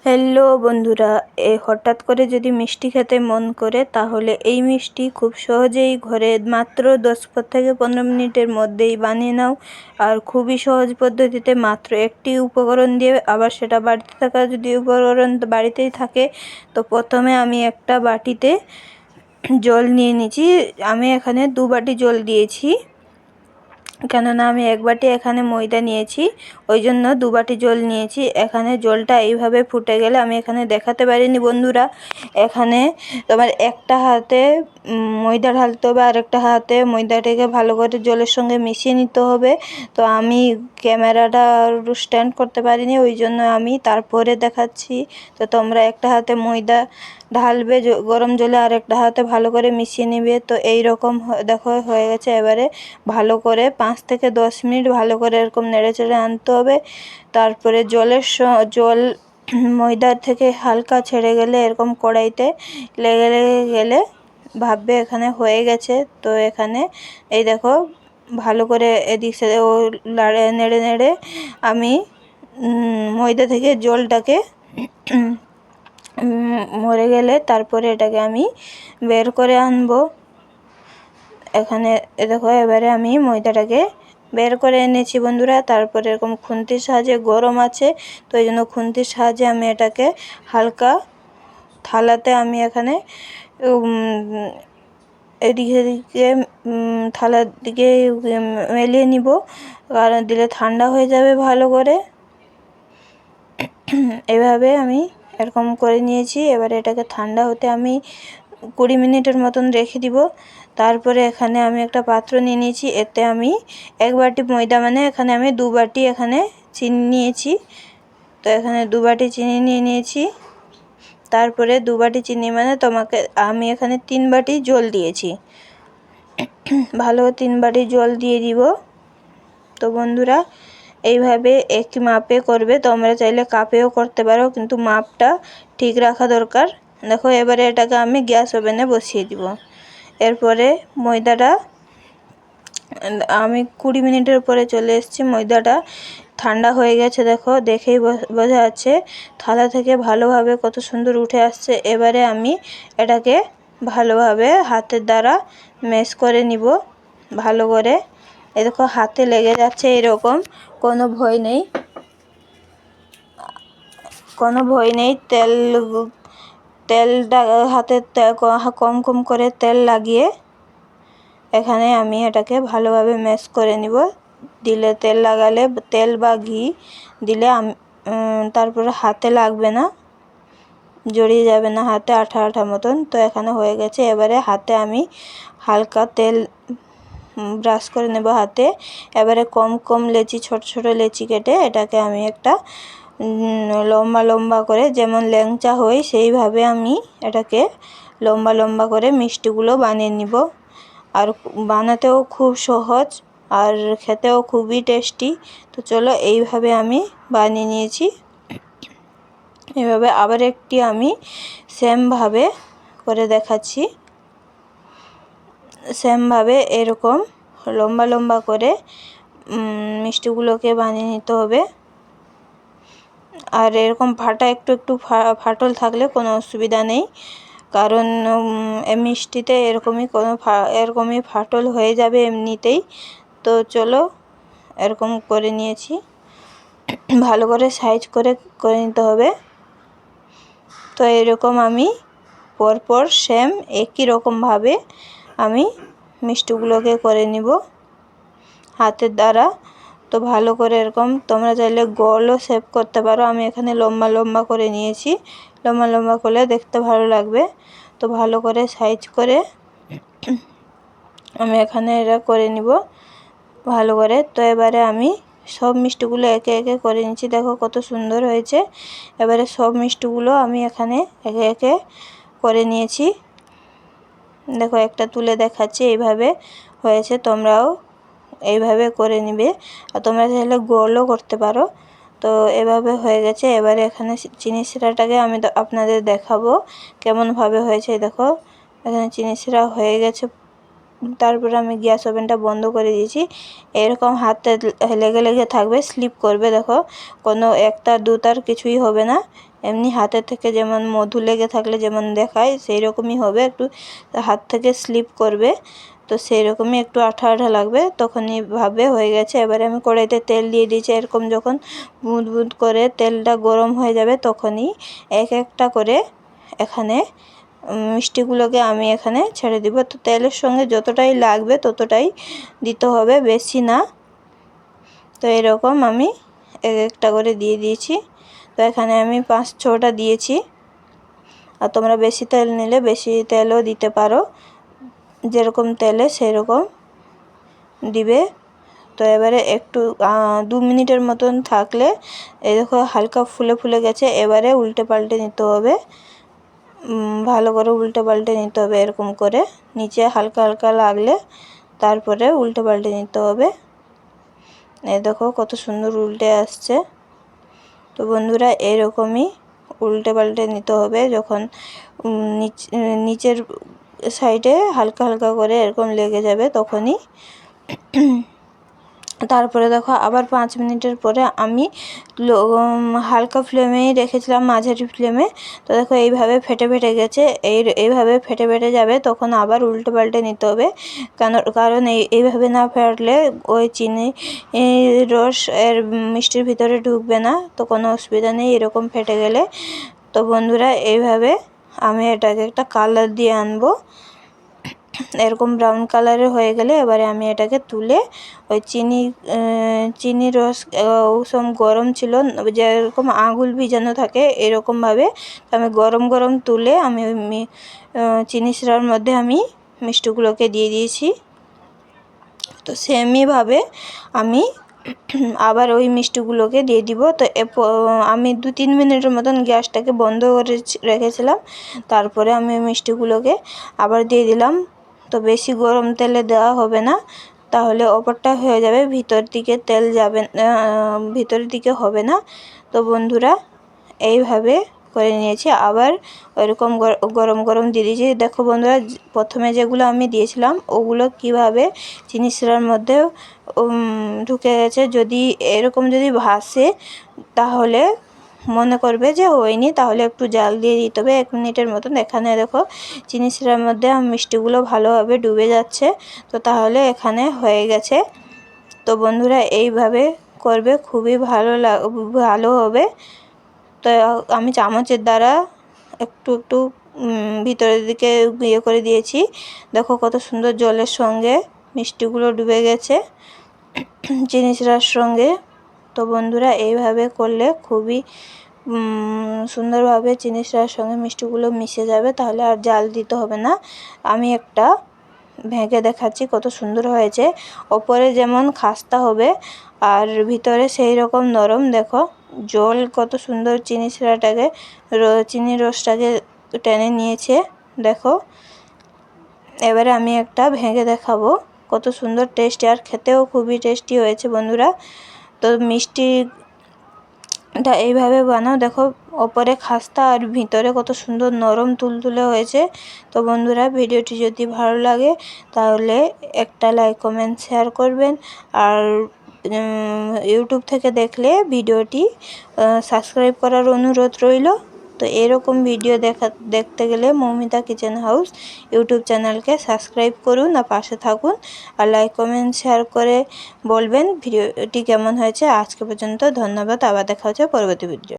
Hello বন্ধুরা, হঠাৎ করে যদি মিষ্টি খেতে মন করে তাহলে এই মিষ্টি খুব সহজেই ঘরে মাত্র 10 থেকে 15 মিনিটের মধ্যেই বানিয়ে নাও। আর খুবই সহজ পদ্ধতিতে মাত্র একটি উপকরণ দিয়ে, আবার সেটা বাড়িতে থাকা যদি উপকরণ বাড়িতেই থাকে তো প্রথমে আমি একটা বাটিতে জল নিয়ে নিয়েছি। আমি এখানে 2 বাটি জল দিয়েছি, কেননা আমি 1 বাটি এখানে ময়দা নিয়েছি, ওই জন্য 2 বাটি জল নিয়েছি। এখানে জলটা এইভাবে ফুটে গেলে, আমি এখানে দেখাতে পারিনি বন্ধুরা, এখানে তোমার একটা হাতে ময়দা ঢালতে হবে আর একটা হাতে ময়দাটাকে ভালো করে জলের সঙ্গে মিশিয়ে নিতে হবে। তো আমি ক্যামেরাটা স্ট্যান্ড করতে পারিনি, ওই জন্য আমি তারপরে দেখাচ্ছি। তো তোমরা একটা হাতে ময়দা ঢালবে গরম জলে, আর একটা হাতে ভালো করে মিশিয়ে নিবে। তো এই রকম দেখো হয়ে গেছে। এবারে ভালো করে 5 থেকে 10 মিনিট ভালো করে এরকম নেড়েচেড়ে আনতে হবে। তারপরে জল ময়দার থেকে হালকা ছেড়ে গেলে, এরকম কড়াইতে লেগে গেলে ভাববে এখানে হয়ে গেছে। তো এখানে এই দেখো ভালো করে এদিক সেদিক নেড়ে নেড়ে আমি ময়দা থেকে জলটাকে মরে গেলে তারপরে এটাকে আমি বের করে আনবো। এখানে দেখো এবারে আমি ময়দাটাকে বের করে এনেছি বন্ধুরা। তারপরে এরকম খুন্তির সাহায্যে, গরম আছে তো এই জন্য খুন্তির সাহায্যে আমি এটাকে হালকা থালাতে আমি এখানে এদিকে এদিকে থালার দিকে মেলিয়ে নিব, কারণ দিলে ঠান্ডা হয়ে যাবে ভালো করে। এভাবে আমি এরকম করে নিয়েছি। এবারে এটাকে ঠান্ডা হতে আমি 20 মিনিটের মতন রেখে দিব। তারপরে এখানে আমি একটা পাত্র নিয়ে নিয়েছি, এতে আমি 1 বাটি ময়দা, মানে এখানে আমি 2 বাটি এখানে চিনি নিয়েছি। তো এখানে 2 বাটি চিনি নিয়ে নিয়েছি। তারপরে 2 বাটি চিনি মানে আমি এখানে 3 বাটি জল দিয়েছি, ভালো 3 বাটি জল দিয়ে দিব। তো বন্ধুরা এইভাবে একই মাপে করবে, তোমরা চাইলে কাপেও করতে পারো, কিন্তু মাপটা ঠিক রাখা দরকার। দেখো এবারে এটাকে আমি গ্যাস ওভেনে বসিয়ে দিব। এরপরে ময়দাটা আমি 20 মিনিটের পরে চলে এসেছি, ময়দাটা ঠান্ডা হয়ে গেছে। দেখো দেখেই বোঝা যাচ্ছে থালা থেকে ভালোভাবে কত সুন্দর উঠে আসছে। এবারে আমি এটাকে ভালোভাবে হাতের দ্বারা ম্যাশ করে নিব ভালো করে। এই দেখো হাতে লেগে যাচ্ছে, এরকম কোনো ভয় নেই, তেলটা হাতে কম কম করে তেল লাগিয়ে এখানে আমি এটাকে ভালোভাবে ম্যাশ করে নিব। দিলে তেল লাগালে, তেল বা ঘি দিলে তারপরে হাতে লাগবে না, জড়িয়ে যাবে না হাতে, আঠা আঠা মতন। তো এখানে হয়ে গেছে। এবারে হাতে আমি হালকা তেল ব্রাশ করে নেব হাতে। এবারে কম কম লেচি, ছোট ছোট লেচি কেটে এটাকে আমি একটা লম্বা লম্বা করে, যেমন ল্যাংচা হয় সেইভাবে আমি এটাকে লম্বা লম্বা করে মিষ্টিগুলো বানিয়ে নিব। আর বানাতেও খুব সহজ, আর খেতেও খুবই টেস্টি। তো চলো এইভাবে আমি বানিয়ে নিয়েছি। এভাবে আবার একটি আমি সেমভাবে করে দেখাচ্ছি। সেমভাবে এরকম লম্বা লম্বা করে মিষ্টিগুলোকে বানিয়ে নিতে হবে। আর এরকম একটু একটু ফাটল থাকলে কোনো অসুবিধা নেই, কারণ মিষ্টিতে এরকমই ফাটল হয়ে যাবে এমনিতেই। তো চলো এরকম করে নিয়েছি, ভালো করে সাইজ করে নিতে হবে। তো এরকম আমি পরপর সেম একই রকমভাবে আমি মিষ্টিগুলোকে করে নিব হাতের দ্বারা। তো ভালো করে এরকম তোমরা চাইলে গোলও শেপ করতে পারো, আমি এখানে লম্বা লম্বা করে নিয়েছি, লম্বা লম্বা করলে দেখতে ভালো লাগবে। তো ভালো করে সাইজ করে আমি এখানে এটা করে নিব ভালো করে। তো এবারে আমি সব মিষ্টিগুলো একে একে করে নিচ্ছি, দেখো কত সুন্দর হয়েছে। এবারে সব মিষ্টিগুলো আমি এখানে একে একে করে নিয়েছি। দেখো একটা তুলে দেখাচ্ছি, এইভাবে হয়েছে, তোমরাও এইভাবে করে নিবে। আর তোমরা চাইলে গোলও করতে পারো। তো এভাবে হয়ে গেছে। এবারে এখানে চিনি শিরাটাকে আমি আপনাদের দেখাবো কেমনভাবে হয়েছে। দেখো এখানে চিনি শিরা হয়ে গেছে তারপরে আমি গ্যাস ওভেনটা বন্ধ করে দিয়েছি। এরকম হাতে লেগে লেগে থাকবে, স্লিপ করবে, দেখো কোনো একতার দুতার কিছুই হবে না। এমনি হাতে থেকে যেমন মধু লেগে থাকলে যেমন দেখায় সেই রকমই হবে, একটু হাত থেকে স্লিপ করবে, তো সেই রকমই একটু আঠা আঠা লাগবে, তখনই ভাবে হয়ে গেছে। এবারে আমি কড়াইতে তেল দিয়ে দিয়েছি। এরকম যখন বুঁদ বুঁদ করে তেলটা গরম হয়ে যাবে তখনই এক একটা করে এখানে মিষ্টিগুলোকে আমি এখানে ছেড়ে দিব। তো তেলের সঙ্গে যতটাই লাগবে ততটাই দিতে হবে, বেশি না। তো এরকম আমি এক একটা করে দিয়ে দিয়েছি। তো এখানে আমি 5-6টা দিয়েছি, আর তোমরা বেশি তেল নিলে বেশি তেলও দিতে পারো, যেরকম তেলে সেরকম দিবে। তো এবারে একটু 2 মিনিটের মতন থাকলে এই দেখো হালকা ফুলে ফুলে গেছে। এবারে উল্টে পাল্টে নিতে হবে, ভালো করে উল্টে পাল্টে নিতে হবে। এরকম করে নিচে হালকা হালকা লাগলে তারপরে উল্টে পাল্টে নিতে হবে। এই দেখো কত সুন্দর উল্টে আসছে। তো বন্ধুরা এরকমই উল্টে পাল্টে নিতে হবে। যখন নিচের সাইডে হালকা হালকা করে এরকম লেগে যাবে তখনই তারপরে দেখো আবার 5 মিনিটের পরে আমি হালকা ফ্লেমেই রেখেছিলাম, মাঝারি ফ্লেমে। তো দেখো এইভাবে ফেটে ফেটে গেছে। এইভাবে ফেটে ফেটে যাবে তখন আবার উল্টে পাল্টে নিতে হবে, কারণ এইভাবে না ফাটলে ওই চিনি রস এর মিষ্টির ভিতরে ঢুকবে না, তো কোনো অসুবিধা নেই এরকম ফেটে গেলে। তো বন্ধুরা এইভাবে আমি এটাকে একটা কালার দিয়ে আনবো। এরকম ব্রাউন কালারের হয়ে গেলে এবারে আমি এটাকে তুলে ওই চিনি রস সব গরম ছিল, যেরকম আঙুল ভিজানো থাকে এরকমভাবে আমি গরম গরম তুলে আমি ওই চিনি শিরার মধ্যে আমি মিষ্টিগুলোকে দিয়ে দিয়েছি। তো সেমইভাবে আমি আবার ওই মিষ্টিগুলোকে দিয়ে দিব। তো আমি 2-3 মিনিটের মতন গ্যাসটাকে বন্ধ করে রেখেছিলাম, তারপরে আমি ওই মিষ্টিগুলোকে আবার দিয়ে দিলাম। তো বেশি গরম তেলে দেওয়া হবে না, তাহলে ওপরটা হয়ে যাবে, ভিতর দিকে তেল যাবে, ভিতরের দিকে হবে না। তো বন্ধুরা এইভাবে করে নিয়েছি। আবার ওইরকম গরম গরম দিয়ে দিয়েছি। দেখো বন্ধুরা প্রথমে যেগুলো আমি দিয়েছিলাম ওগুলো কিভাবে চিনি শিরার মধ্যে ঢুকে গেছে। যদি এরকম যদি ভাসে তাহলে মনে করবে যে হয়নি, তাহলে একটু জাল দিয়ে দিতে হবে 1 মিনিটের মতন। এখানে দেখো চিনি শিরার মধ্যে মিষ্টিগুলো ভালোভাবে ডুবে যাচ্ছে, তো তাহলে এখানে হয়ে গেছে। তো বন্ধুরা এইভাবে করবে, খুবই ভালো হবে। তো আমি চামচের দ্বারা একটু একটু ভিতরের দিকে ইয়ে করে দিয়েছি। দেখো কত সুন্দর জলের সঙ্গে মিষ্টিগুলো ডুবে গেছে চিনি শিরার সঙ্গে। তো বন্ধুরা এইভাবে করলে খুবই সুন্দরভাবে চিনি শিরার সঙ্গে মিষ্টিগুলো মিশে যাবে, তাহলে আর জাল দিতে হবে না। আমি একটা ভেঙে দেখাচ্ছি কত সুন্দর হয়েছে। ওপরে যেমন খাস্তা হবে আর ভিতরে সেই রকম নরম। দেখো জল কত সুন্দর চিনি শিরাটাকে চিনি রসটাকে টেনে নিয়েছে। দেখো এবারে আমি একটা ভেঙে দেখাবো কত সুন্দর টেস্টি, আর খেতেও খুবই টেস্টি হয়েছে বন্ধুরা। তো মিষ্টিটা এইভাবে বানাও, দেখো ওপরে খাস্তা আর ভিতরে কত সুন্দর নরম তুলতুলে হয়েছে। তো বন্ধুরা ভিডিওটি যদি ভালো লাগে তাহলে একটা লাইক কমেন্ট শেয়ার করবেন, আর ইউটিউব থেকে দেখলে ভিডিওটি সাবস্ক্রাইব করার অনুরোধ রইল। তো এরকম ভিডিও দেখতে গেলে মৌমিতা কিচেন হাউস ইউটিউব চ্যানেলকে সাবস্ক্রাইব করুন আর পাশে থাকুন, আর লাইক কমেন্ট শেয়ার করে বলবেন ভিডিওটি কেমন হয়েছে। আজকে পর্যন্ত ধন্যবাদ, আবার দেখা হচ্ছে পরবর্তী ভিডিও।